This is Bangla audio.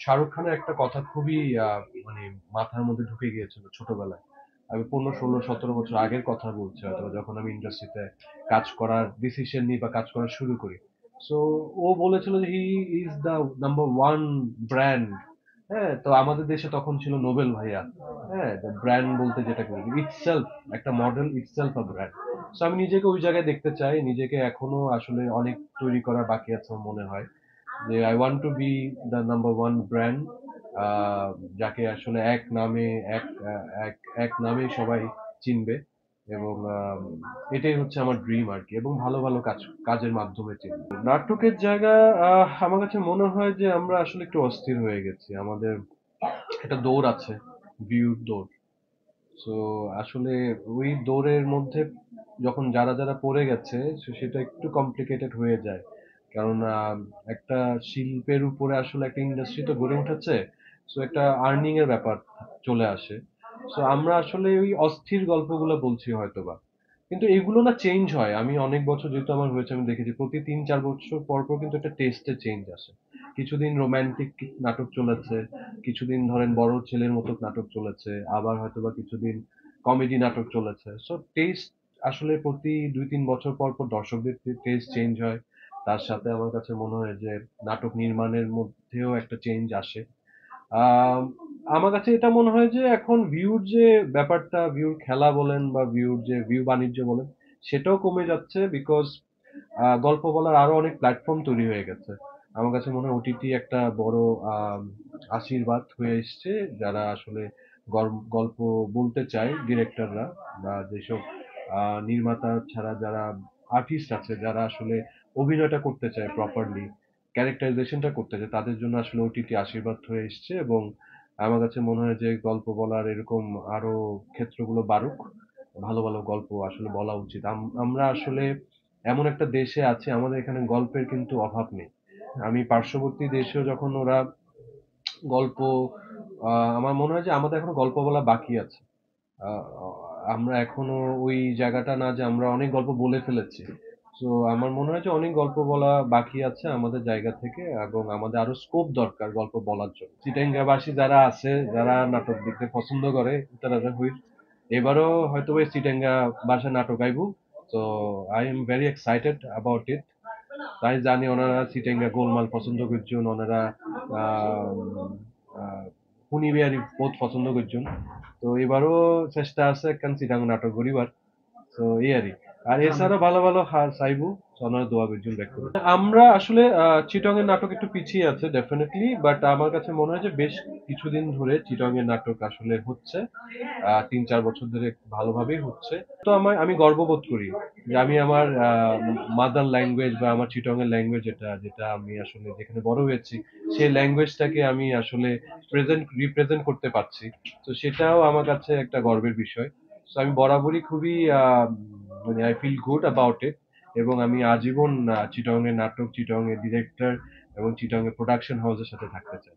শাহরুখ খানের একটা কথা খুবই মানে মাথার মধ্যে ঢুকে গিয়েছিল ছোটবেলায়। আমি 15, 16, 17 বছর আগের কথা বলছি হয়তো, যখন আমি ইন্ডাস্ট্রিতে কাজ করার ডিসিশন নিই বা কাজ করা শুরু করি। সো ও বলেছিল যে he is the number one brand. হ্যাঁ, তো আমাদের দেশে তখন ছিল নোবেল ভাইয়া। হ্যাঁ, ব্র্যান্ড বলতে যেটা করি ইটসেলফ, একটা মডেল ইটসেলফ আ ব্র্যান্ড। সো আমি নিজেকে ওই জায়গায় দেখতে চাই, নিজেকে এখনো আসলে অনেক তৈরি করা বাকি আছে আমার মনে হয়, যে I want to B the number one brand, যাকে আসলে এক নামে এক এক এক নামে সবাই চিনবে। এবং এটাই হচ্ছে আমার ড্রিম আর কি, এবং ভালো ভালো কাজের মাধ্যমে চিনবে। নাটকের জায়গা, আমার কাছে মনে হয় যে আমরা আসলে একটু অস্থির হয়ে গেছি। আমাদের একটা দৌড় আছে, ভিউর দৌড়। সো আসলে ওই দৌড়ের মধ্যে যখন যারা যারা পড়ে গেছে, সেটা একটু কমপ্লিকেটেড হয়ে যায়। কারণ একটা শিল্পের উপরে আসলে একটা ইন্ডাস্ট্রি তো গড়ে উঠেছে। সো একটা আর্নিং এর ব্যাপার চলে আসে। সো আমরা আসলে ওই অস্থির গল্পগুলো বলছি হয়তোবা, কিন্তু এগুলো না চেঞ্জ হয়। আমি অনেক বছর যেহেতু আমার হয়েছে, আমি দেখেছি প্রতি 3-4 বছর পর পর কিন্তু একটা টেস্টে চেঞ্জ আসে। কিছুদিন রোমান্টিক নাটক চলেছে, কিছুদিন ধরেন বড় ছেলের মতো নাটক চলেছে, আবার হয়তোবা কিছুদিন কমেডি নাটক চলেছে। সো টেস্ট আসলে প্রতি 2-3 বছর পর পর দর্শকদের টেস্ট চেঞ্জ হয়। তার সাথে আমার কাছে মনে হয় যে নাটক নির্মাণের মধ্যেও একটা চেঞ্জ আসে। আম, আমার কাছে এটা মনে হয় যে এখন ভিউর যে ব্যাপারটা, ভিউর খেলা বলেন বা ভিউর যে ভিউ বাণিজ্য বলেন, সেটাও কমে যাচ্ছে। বিকজ গল্প বলার আরো অনেক প্ল্যাটফর্ম তৈরি হয়ে গেছে। আমার কাছে মনে হয় ওটিটি একটা বড় আম, আশীর্বাদ হয়ে এসছে। যারা আসলে গল্প বলতে চায়, ডিরেক্টররা বা যেসব নির্মাতা ছাড়া যারা আর্টিস্ট আছে, যারা আসলে অভিনয়টা করতে চায় প্রপারলি, ক্যারেক্টারাইজেশনটা করতে চায়, তাদের জন্য আসলে ওটিটি আশীর্বাদ হয়ে এসছে। এবং আমার কাছে মনে হয় যে গল্প বলার এরকম আরো ক্ষেত্রগুলো বাড়ুক। ভালো ভালো গল্প আসলে বলা উচিত। আমরা আসলে এমন একটা দেশে আছি, আমাদের এখানে গল্পের কিন্তু অভাব নেই। আমি পার্শ্ববর্তী দেশেও যখন ওরা গল্প, আমার মনে হয় যে আমাদের এখনো গল্প বলা বাকি আছে। আহ, আমরা এখনো ওই জায়গাটা না যে আমরা অনেক গল্প বলে ফেলেছি। তো আমার মনে হয় যে অনেক গল্প বলা বাকি আছে আমাদের জায়গা থেকে, এবং আমাদের আরো স্কোপ দরকার গল্প বলার জন্য। চিটাঙ্গাবাসী যারা আছে, যারা নাটক দেখতে পছন্দ করে, তারা হইল এবারও হয়তো ওই চিটাঙ্গা ভাষায় নাটক আইব। তো I am very excited about it. তাই জানি ওনারা চিটাঙ্গা গোলমাল পছন্দ করছেন, ওনারা আহ আহ, হুনি বিহারি বহুত পছন্দ করছেন। তো এবারও চেষ্টা আছে একখান চিটাং নাটক করিবার। তো এই আর এছাড়া ভালো ভালো চাইবো। ওনারা দোয়া করছেন ব্যাক করে। আমরা আসলে চিটং এর নাটক একটু পিছিয়ে আছে ডেফিনেটলি, বাট আমার কাছে মনে হয় যে বেশ কিছুদিন ধরে চিটং এর নাটক আসলে হচ্ছে। 3-4 বছর ধরে ভালোভাবেই হচ্ছে। তো আমি গর্ববোধ করি যে আমি আমার মাদার ল্যাঙ্গুয়েজ বা আমার চিটং এর ল্যাঙ্গুয়েজ, যেটা যেটা আমি আসলে যেখানে বড় হয়েছি, সেই ল্যাঙ্গুয়েজটাকে আমি আসলে রিপ্রেজেন্ট করতে পারছি। তো সেটাও আমার কাছে একটা গর্বের বিষয়। তো আমি বরাবরই খুবই মানে I feel good about it. এবং আমি আজীবন চিটং এর নাটক, চিটং এর ডিরেক্টর এবং চিটং এর প্রোডাকশন হাউসের সাথে থাকতে চাই।